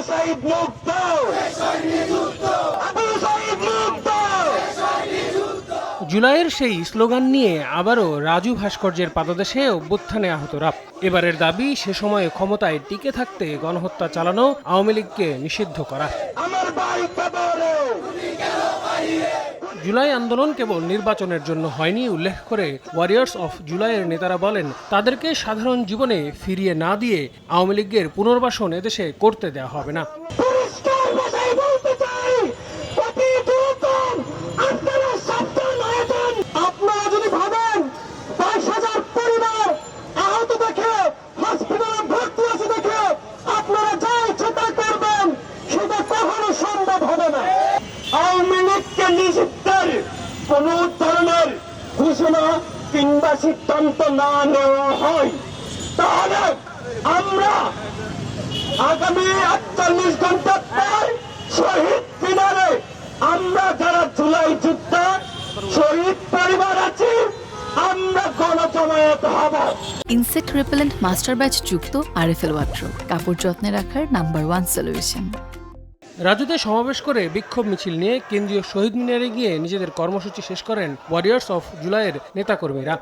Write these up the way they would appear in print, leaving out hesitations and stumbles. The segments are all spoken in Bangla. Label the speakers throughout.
Speaker 1: সাঈদ মুক্ত, আবু সাঈদ মুক্ত।
Speaker 2: জুলাইয়ের সেই স্লোগান নিয়ে আবারও রাজু ভাস্কর্যের পাদদেশে অভ্যুত্থানে আহতরা। এবারের দাবি সে সময়ে ক্ষমতায় টিকে থাকতে গণহত্যা চালানো আওয়ামী লীগকে নিষিদ্ধ করা।
Speaker 1: আমার ভাই কবরে।
Speaker 2: জুলাই আন্দোলন কেবল নির্বাচনের জন্য হয়নি উল্লেখ করে ওয়ারিয়র্স অফ জুলাইয়ের নেতারা বলেন, তাদেরকে সাধারণ জীবনে ফিরিয়ে না দিয়ে আওয়ামী লীগের পুনর্বাসন এদেশে করতে দেওয়া হবে না।
Speaker 1: পরিষ্কার ভাষায় বলতে চাই, অতি দ্রুত আপনারা সাবধান হয়ে যান। আপনারা যদি ভাবেন 22,000 পরিবার আহত দেখে হসপিটালে ভর্তি আছে দেখে আপনারা যা ইচ্ছে তা করবেন, সেটা কখনো সম্ভব হবে না। আওয়ামী লীগকে নিষিদ্ধের কোন ধরনের ঘোষণা কিংবা সিদ্ধান্ত না নেওয়া হয়, তাহলে আমরা আগামী 48 ঘন্টা পর শহীদ মিনারে আমরা যারা জুলাই যুদ্ধে শহীদ পরিবার আছি, আমরা গণজমায়েত হব।
Speaker 3: ইনসেক্ট রিপেলেন্ট মাস্টার ব্যাচ যুক্ত আরএফএল ওয়াট্রো, কাপড় যত্নে রাখার নাম্বার 1 সলিউশন।
Speaker 2: রাজুতে সমাবেশ করে বিক্ষোভ মিছিল নিয়ে কেন্দ্রীয় শহীদ মিনারে গিয়ে নিজেদের কর্মসূচি শেষ করেন ওয়ারিয়র্স অফ জুলাইয়ের নেতাকর্মীরা।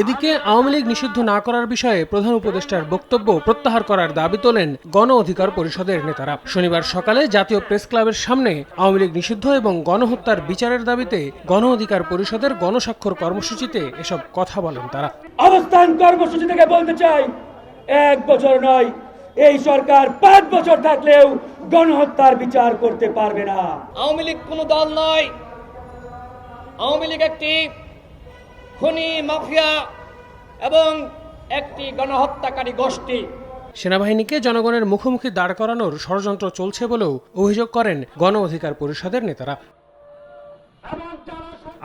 Speaker 2: এদিকে আওয়ামী লীগ নিষিদ্ধ না করার বিষয়ে প্রধান উপদেষ্টার বক্তব্য প্রত্যাহার করার দাবি তোলেন গণ অধিকার পরিষদের নেতারা। শনিবার সকালে জাতীয় প্রেস ক্লাবের সামনে আওয়ামী লীগ নিষিদ্ধ এবং গণহত্যার বিচারের দাবিতে গণ অধিকার পরিষদের গণস্বাক্ষর কর্মসূচিতে এসব কথা বলেন তারা।
Speaker 4: অবস্থান কর্মসূচি থেকে বলতে চাই, 1 বছর নয়, এই সরকার 5 বছর থাকলেও গণহত্যার বিচার করতে পারবে না।
Speaker 5: আওয়ামী লীগ কোনো দল নয়, আওয়ামী লীগ একটি খুনি মাফিয়া এবং একটি গণহত্যাকারী গোষ্ঠী।
Speaker 2: সেনাবাহিনীকে জনগণের মুখোমুখি দাঁড় করানোর ষড়যন্ত্র চলছে বলেও অভিযোগ করেন গণ অধিকার পরিষদের নেতারা।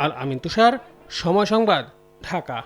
Speaker 2: আল আমিন তুষার, সময় সংবাদ, ঢাকা।